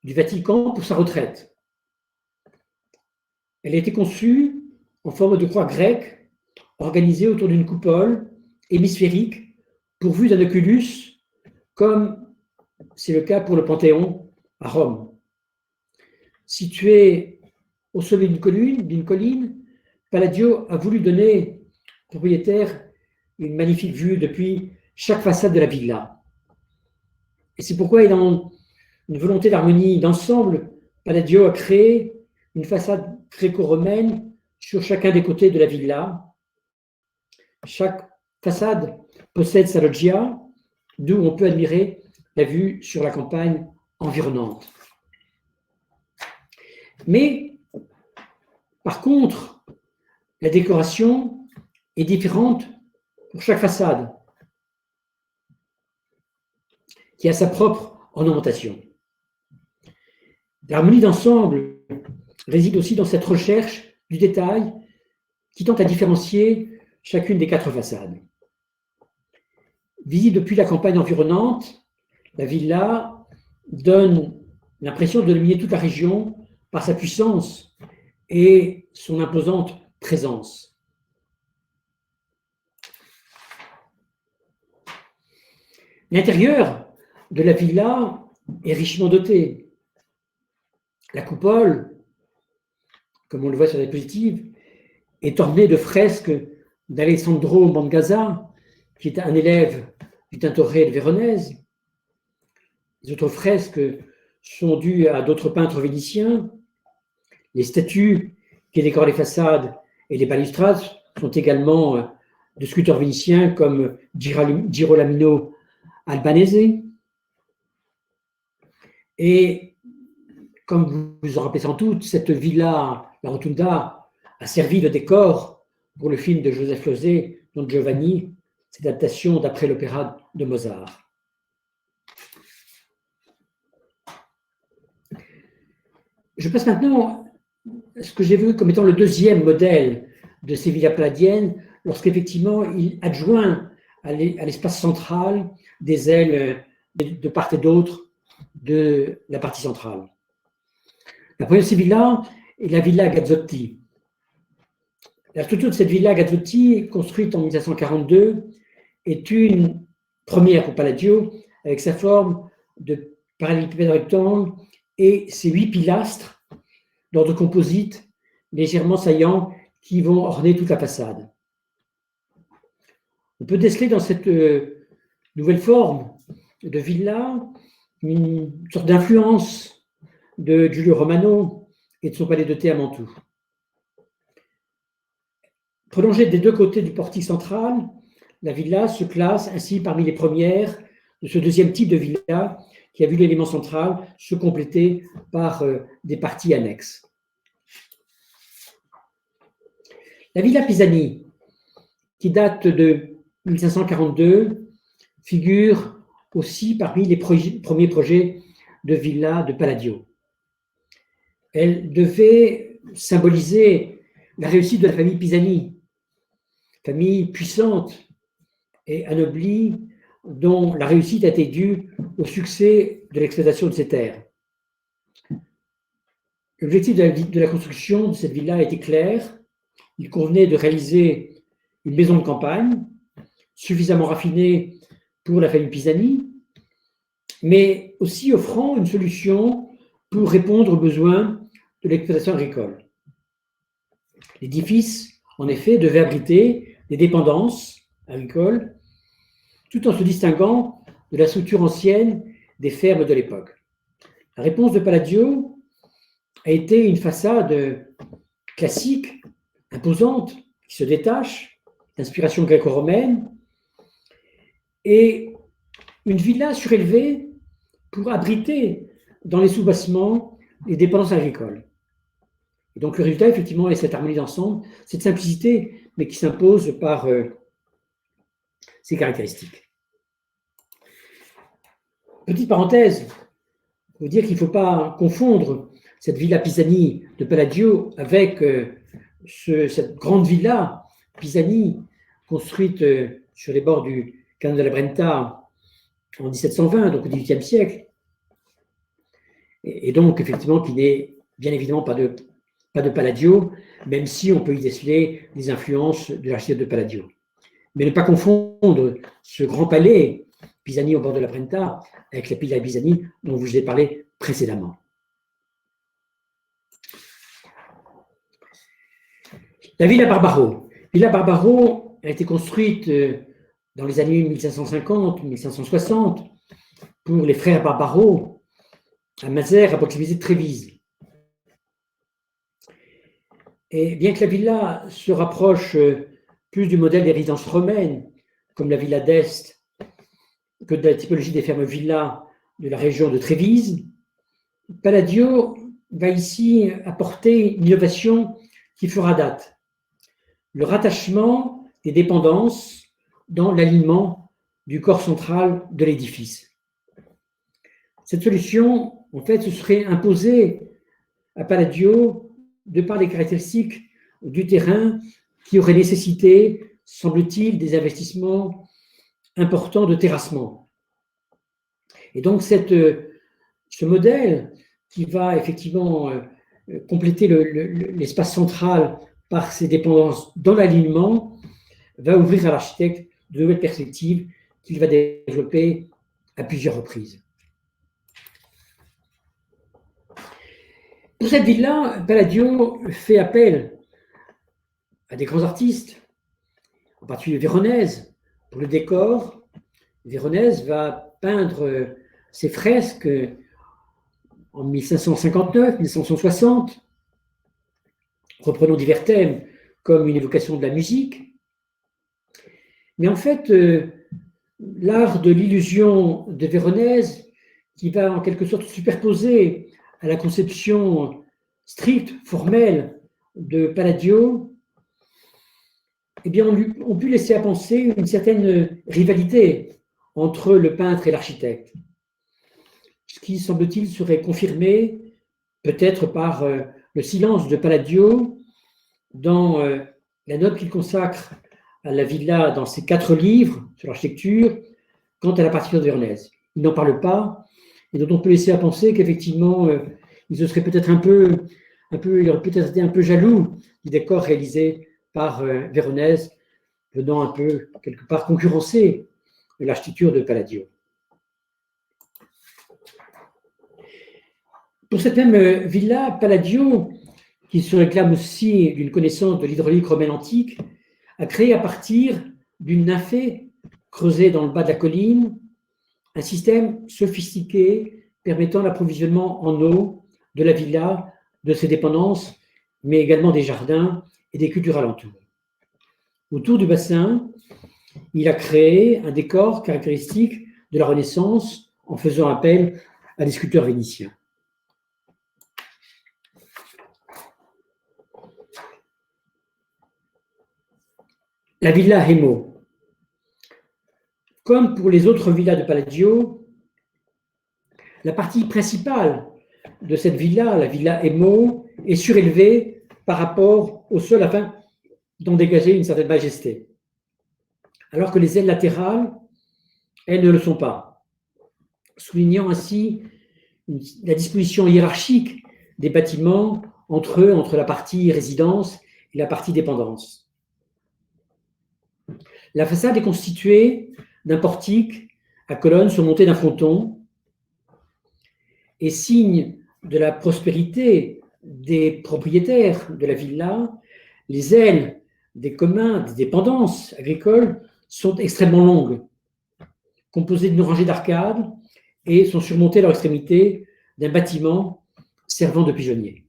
du Vatican pour sa retraite. Elle a été conçue en forme de croix grecque, organisée autour d'une coupole hémisphérique pourvue d'un oculus, comme c'est le cas pour le Panthéon à Rome. Située au sommet d'une colline, Palladio a voulu donner au propriétaire une magnifique vue depuis chaque façade de la villa. Et c'est pourquoi, dans une volonté d'harmonie d'ensemble, Palladio a créé une façade gréco-romaine sur chacun des côtés de la villa. Chaque façade possède sa loggia, d'où on peut admirer la vue sur la campagne environnante. Mais, par contre, la décoration est différente pour chaque façade, qui a sa propre ornementation. L'harmonie d'ensemble réside aussi dans cette recherche du détail qui tente à différencier chacune des quatre façades. Visible depuis la campagne environnante, la villa donne l'impression de dominer toute la région par sa puissance et son imposante présence. L'intérieur de la villa est richement doté. La coupole, comme on le voit sur la diapositive, est ornée de fresques d'Alessandro Mangaza, qui est un élève du Tintoret de Véronèse. Les autres fresques sont dues à d'autres peintres vénitiens. Les statues qui décorent les façades et les balustrades sont également de sculpteurs vénitiens comme Girolamo Albanese. Et comme vous vous en rappelez sans doute, cette villa, la Rotunda, a servi de décor pour le film de Joseph Losey, Don Giovanni, cette adaptation d'après l'opéra de Mozart. Je passe maintenant à ce que j'ai vu comme étant le deuxième modèle de ces villas palladiennes, lorsqu'effectivement il adjoint à l'espace central des ailes de part et d'autre de la partie centrale. La première de ces villas est la villa Gazzotti. La structure de cette villa Gazzotti, construite en 1742, est une première pour Palladio, avec sa forme de parallélépipède rectangle et ses 8 pilastres d'ordre composite légèrement saillants qui vont orner toute la façade. On peut déceler dans cette nouvelle forme de villa une sorte d'influence de Giulio Romano et de son palais de thé à Mantoue. Prolongée des deux côtés du portique central, la villa se classe ainsi parmi les premières de ce deuxième type de villa qui a vu l'élément central se compléter par des parties annexes. La villa Pisani, qui date de 1542, figure aussi parmi les premiers projets de villa de Palladio. Elle devait symboliser la réussite de la famille Pisani, famille puissante et anoblie, dont la réussite a été due au succès de l'exploitation de ces terres. L'objectif de la construction de cette villa était clair. Il convenait de réaliser une maison de campagne suffisamment raffinée pour la famille Pisani, mais aussi offrant une solution pour répondre aux besoins de l'exploitation agricole. L'édifice, en effet, devait abriter des dépendances agricoles, tout en se distinguant de la structure ancienne des fermes de l'époque. La réponse de Palladio a été une façade classique, imposante, qui se détache, d'inspiration gréco-romaine, et une villa surélevée pour abriter dans les sous-bassements les dépendances agricoles. Et donc le résultat, effectivement, est cette harmonie d'ensemble, cette simplicité, mais qui s'impose par ses caractéristiques. Petite parenthèse, pour dire qu'il ne faut pas confondre cette villa Pisani de Palladio avec cette grande villa Pisani construite sur les bords du canal de la Brenta en 1720, donc au XVIIIe siècle, et donc effectivement qui n'est bien évidemment pas de Palladio, même si on peut y déceler les influences de l'architecture de Palladio. Mais ne pas confondre ce grand palais Pisani au bord de la Brenta avec la villa Pisani dont je vous ai parlé précédemment. La Villa Barbaro. Villa Barbaro a été construite dans les années 1550-1560 pour les frères Barbaro à Mazères, à proximité de Trévise. Et bien que la villa se rapproche plus du modèle des résidences romaines, comme la villa d'Est, que de la typologie des fermes villas de la région de Trévise, Palladio va ici apporter une innovation qui fera date. Le rattachement des dépendances dans l'alignement du corps central de l'édifice. Cette solution, en fait, se serait imposée à Palladio de par les caractéristiques du terrain qui auraient nécessité, semble-t-il, des investissements importants de terrassement. Et donc, ce modèle qui va effectivement compléter l'espace central par ses dépendances dans l'alignement va ouvrir à l'architecte de nouvelles perspectives qu'il va développer à plusieurs reprises. Pour cette villa, Palladio fait appel à des grands artistes, en particulier Véronèse, pour le décor. Véronèse va peindre ses fresques en 1559, 1560, reprenant divers thèmes comme une évocation de la musique. Mais en fait, l'art de l'illusion de Véronèse, qui va en quelque sorte superposer à la conception stricte, formelle de Palladio, eh bien, on pu laisser à penser une certaine rivalité entre le peintre et l'architecte, ce qui, semble-t-il, serait confirmé peut-être par le silence de Palladio dans la note qu'il consacre à la villa dans ses 4 livres sur l'architecture, quant à la partiture de Véronèse. Il n'en parle pas, et dont on peut laisser à penser qu'effectivement, il se serait peut-être il aurait peut-être été un peu jaloux du décor réalisé par Véronèse, venant un peu, quelque part, concurrencer l'architecture de Palladio. Pour cette même villa, Palladio, qui se réclame aussi d'une connaissance de l'hydraulique romaine antique, a créé à partir d'une nymphée creusée dans le bas de la colline un système sophistiqué permettant l'approvisionnement en eau de la villa, de ses dépendances, mais également des jardins et des cultures alentours. Autour du bassin, il a créé un décor caractéristique de la Renaissance en faisant appel à des sculpteurs vénitiens. La villa Hemo. Comme pour les autres villas de Palladio, la partie principale de cette villa, la villa Hemo, est surélevée par rapport au sol afin d'en dégager une certaine majesté. Alors que les ailes latérales, elles ne le sont pas, soulignant ainsi la disposition hiérarchique des bâtiments entre eux, entre la partie résidence et la partie dépendance. La façade est constituée d'un portique à colonnes surmonté d'un fronton, et signe de la prospérité des propriétaires de la villa, les ailes des communs, des dépendances agricoles sont extrêmement longues, composées d'une rangée d'arcades et sont surmontées à leur extrémité d'un bâtiment servant de pigeonnier.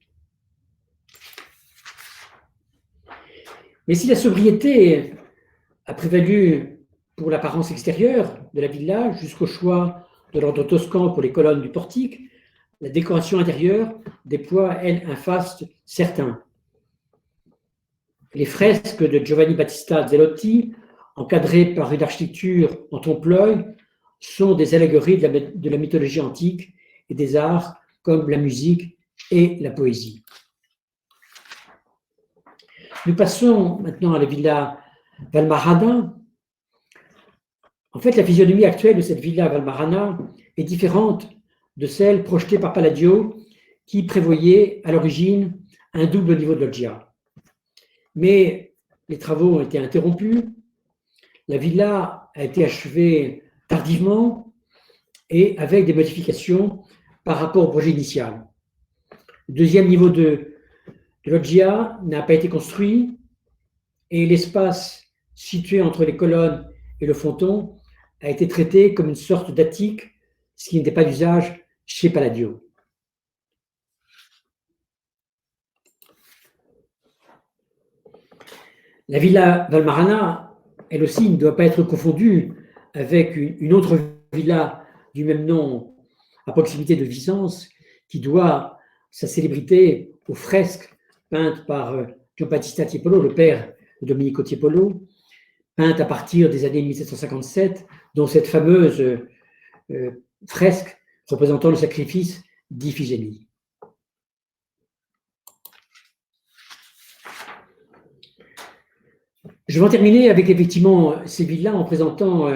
Mais si la sobriété a prévalu pour l'apparence extérieure de la villa jusqu'au choix de l'ordre toscan pour les colonnes du portique, la décoration intérieure déploie, elle, un faste certain. Les fresques de Giovanni Battista Zellotti, encadrées par une architecture en trompe-l'œil, sont des allégories de la mythologie antique et des arts comme la musique et la poésie. Nous passons maintenant à la villa Valmarana. En fait, la physionomie actuelle de cette villa Valmarana est différente de celle projetée par Palladio, qui prévoyait à l'origine un double niveau de loggia. Mais les travaux ont été interrompus, la villa a été achevée tardivement et avec des modifications par rapport au projet initial. Le deuxième niveau de loggia n'a pas été construit et l'espace situé entre les colonnes et le fronton a été traité comme une sorte d'attique, ce qui n'était pas d'usage chez Palladio. La villa Valmarana, elle aussi, ne doit pas être confondue avec une autre villa du même nom à proximité de Vicence, qui doit sa célébrité aux fresques peintes par Giambattista Tiepolo, le père de Domenico Tiepolo, peintes à partir des années 1757, dont cette fameuse fresque représentant le sacrifice d'Iphigénie. Je vais en terminer avec effectivement ces villas en présentant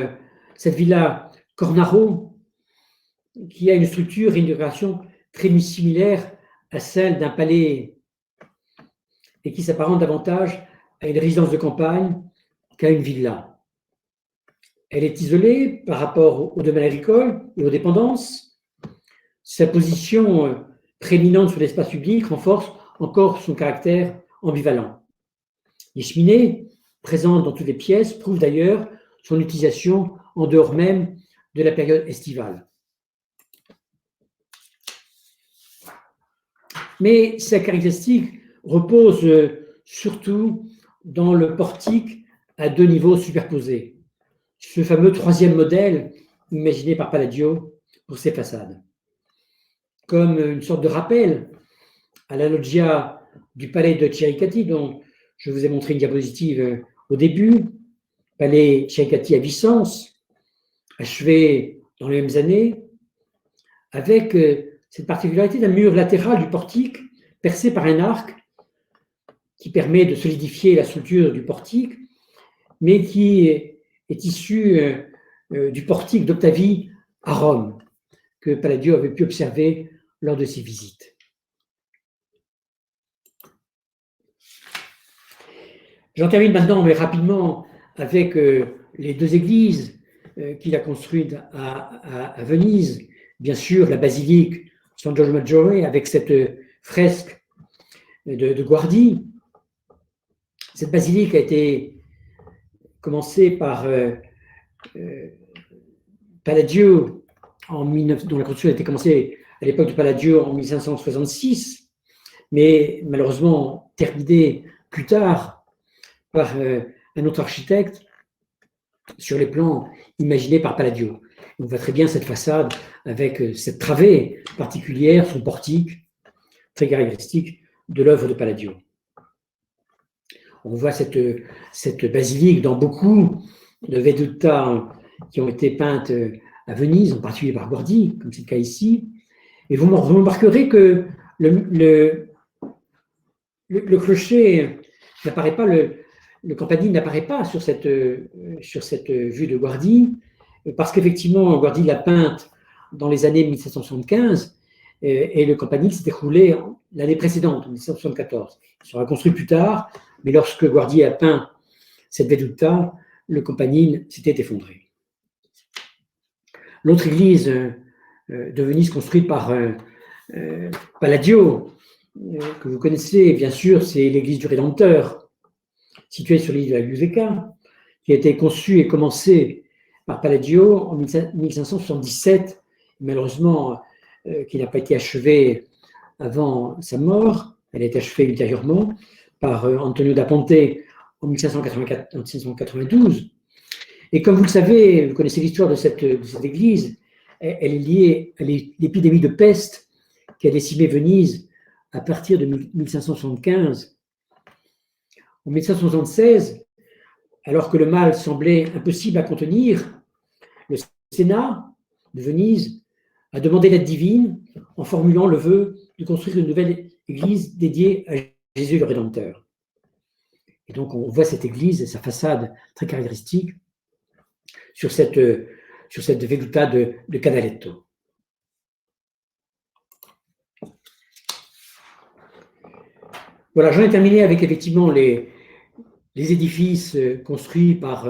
cette villa Cornaro, qui a une structure et une décoration très similaire à celle d'un palais et qui s'apparente davantage à une résidence de campagne qu'à une villa. Elle est isolée par rapport au domaine agricole et aux dépendances. Sa position prééminente sur l'espace public renforce encore son caractère ambivalent. Les cheminées, présentes dans toutes les pièces, prouvent d'ailleurs son utilisation en dehors même de la période estivale. Mais sa caractéristique repose surtout dans le portique à deux niveaux superposés, ce fameux troisième modèle imaginé par Palladio pour ses façades. Comme une sorte de rappel à la loggia du palais de Chiaricati, dont je vous ai montré une diapositive au début, palais Chiaricati à Vicence, achevé dans les mêmes années, avec cette particularité d'un mur latéral du portique percé par un arc qui permet de solidifier la structure du portique, mais qui est issu du portique d'Octavie à Rome, que Palladio avait pu observer lors de ses visites. J'en termine maintenant, mais rapidement, avec les deux églises qu'il a construites à Venise. Bien sûr, la basilique San Giorgio Maggiore, avec cette fresque de Guardi. Cette basilique a été commencée par Palladio, dont la construction a été commencée à l'époque de Palladio en 1566, mais malheureusement terminée plus tard par un autre architecte sur les plans imaginés par Palladio. On voit très bien cette façade avec cette travée particulière, son portique, très caractéristique de l'œuvre de Palladio. On voit cette basilique dans beaucoup de vedute qui ont été peintes à Venise, en particulier par Guardi, comme c'est le cas ici. Et vous remarquerez que le clocher n'apparaît pas, le campanile n'apparaît pas sur cette vue de Guardi, parce qu'effectivement, Guardi l'a peinte dans les années 1775, et le campanile s'est écroulé l'année précédente, en 1774. Il sera construit plus tard, mais lorsque Guardi a peint cette veduta, le campanile s'était effondré. L'autre église de Venise construite par Palladio, que vous connaissez bien sûr, c'est l'église du Rédempteur, située sur l'île de la Giudecca, qui a été conçue et commencée par Palladio en 1577, malheureusement qui n'a pas été achevée avant sa mort. Elle a été achevée ultérieurement par Antonio da Ponte en 1592. Et comme vous le savez, vous connaissez l'histoire de cette église, elle est liée à l'épidémie de peste qui a décimé Venise à partir de 1575. En 1576, alors que le mal semblait impossible à contenir, le Sénat de Venise a demandé l'aide divine en formulant le vœu de construire une nouvelle église dédiée à Jésus le Rédempteur. Et donc on voit cette église et sa façade très caractéristique sur cette veduta de Canaletto. Voilà, j'en ai terminé avec effectivement les édifices construits par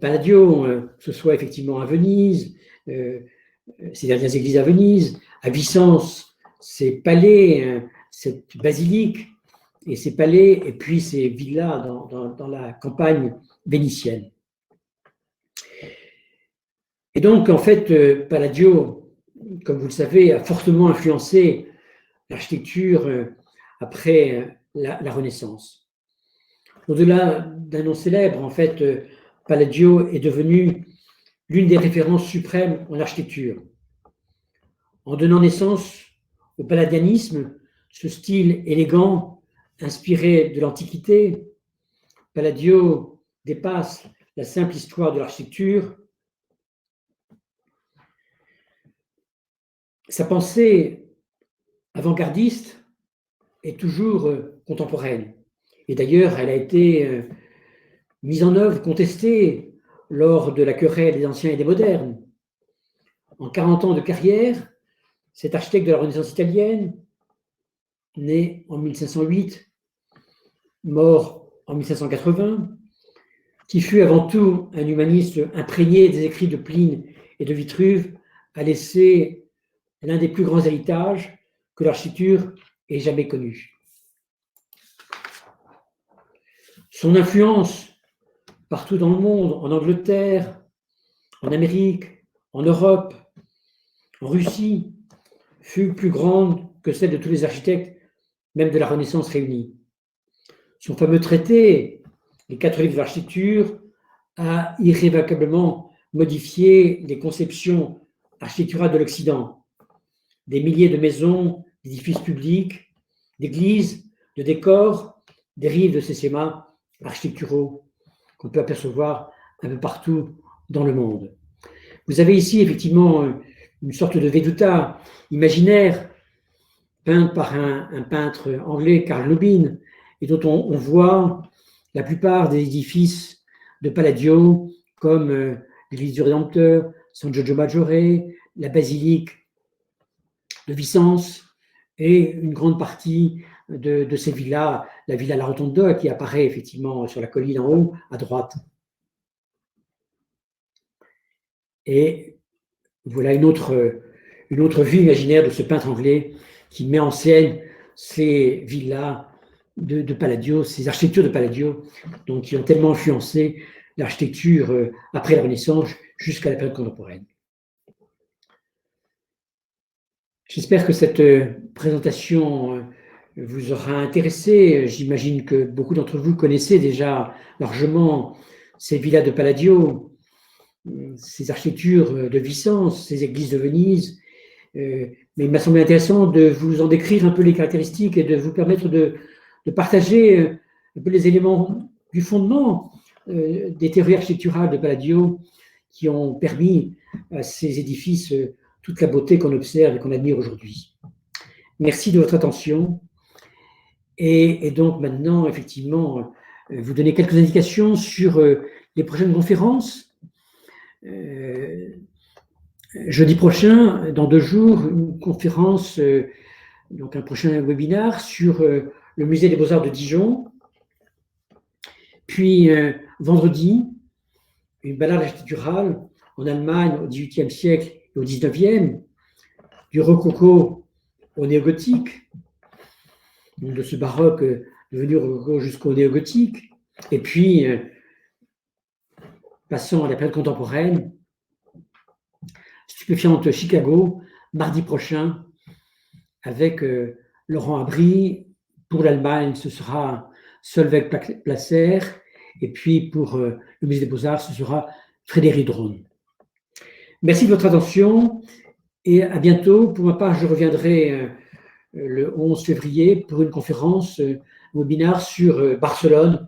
Palladio, que ce soit effectivement à Venise, ces dernières églises à Venise, à Vicence, ces palais, cette basilique et ces palais, et puis ces villas dans la campagne vénitienne. Et donc, en fait, Palladio, comme vous le savez, a fortement influencé l'architecture après la Renaissance. Au-delà d'un nom célèbre, en fait, Palladio est devenu l'une des références suprêmes en architecture. En donnant naissance au palladianisme, ce style élégant, inspiré de l'Antiquité, Palladio dépasse la simple histoire de l'architecture. Sa pensée avant-gardiste est toujours contemporaine. Et d'ailleurs, elle a été mise en œuvre, contestée lors de la querelle des anciens et des modernes. En 40 ans de carrière, cet architecte de la Renaissance italienne, né en 1508, mort en 1580, qui fut avant tout un humaniste imprégné des écrits de Pline et de Vitruve, a laissé l'un des plus grands héritages que l'architecture ait jamais connu. Son influence partout dans le monde, en Angleterre, en Amérique, en Europe, en Russie, fut plus grande que celle de tous les architectes, même de la Renaissance réunie. Son fameux traité, les 4 livres de l'architecture, a irrévocablement modifié les conceptions architecturales de l'Occident. Des milliers de maisons, d'édifices publics, d'églises, de décors dérivent de ces schémas architecturaux qu'on peut apercevoir un peu partout dans le monde. Vous avez ici effectivement une sorte de veduta imaginaire peinte par un peintre anglais, Carl Lubin, et dont on voit la plupart des édifices de Palladio, comme l'église du Rédempteur, San Giorgio Maggiore, la basilique de Vicence et une grande partie de ces villas, la Villa La Rotonda qui apparaît effectivement sur la colline en haut à droite. Et voilà une autre vue imaginaire de ce peintre anglais qui met en scène ces villas de Palladio, ces architectures de Palladio, donc qui ont tellement influencé l'architecture après la Renaissance jusqu'à la période contemporaine. J'espère que cette présentation vous aura intéressé. J'imagine que beaucoup d'entre vous connaissez déjà largement ces villas de Palladio, ces architectures de Vicence, ces églises de Venise, mais il m'a semblé intéressant de vous en décrire un peu les caractéristiques et de vous permettre de partager un peu les éléments du fondement des théories architecturales de Palladio qui ont permis à ces édifices toute la beauté qu'on observe et qu'on admire aujourd'hui. Merci de votre attention. Et donc maintenant, effectivement, vous donner quelques indications sur les prochaines conférences. Jeudi prochain, dans 2 jours, une conférence, donc un prochain webinaire sur le musée des Beaux-Arts de Dijon. Puis vendredi, une balade architecturale en Allemagne au XVIIIe siècle et au XIXe, du rococo au néogothique, de ce baroque devenu rococo jusqu'au néogothique, et puis passant à la période contemporaine, Stupéfiante Chicago, mardi prochain, avec Laurent Abri. Pour l'Allemagne, ce sera Solveig Placer, et puis pour le musée des Beaux-Arts, ce sera Frédéric Drone. Merci de votre attention et à bientôt. Pour ma part, je reviendrai le 11 février pour une conférence, un webinaire sur Barcelone.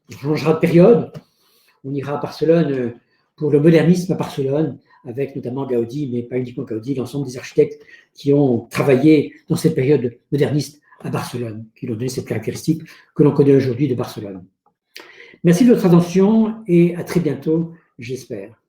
On changera de période. On ira à Barcelone pour le modernisme à Barcelone, avec notamment Gaudi, mais pas uniquement Gaudi, l'ensemble des architectes qui ont travaillé dans cette période moderniste à Barcelone, qui ont donné cette caractéristique que l'on connaît aujourd'hui de Barcelone. Merci de votre attention et à très bientôt, j'espère.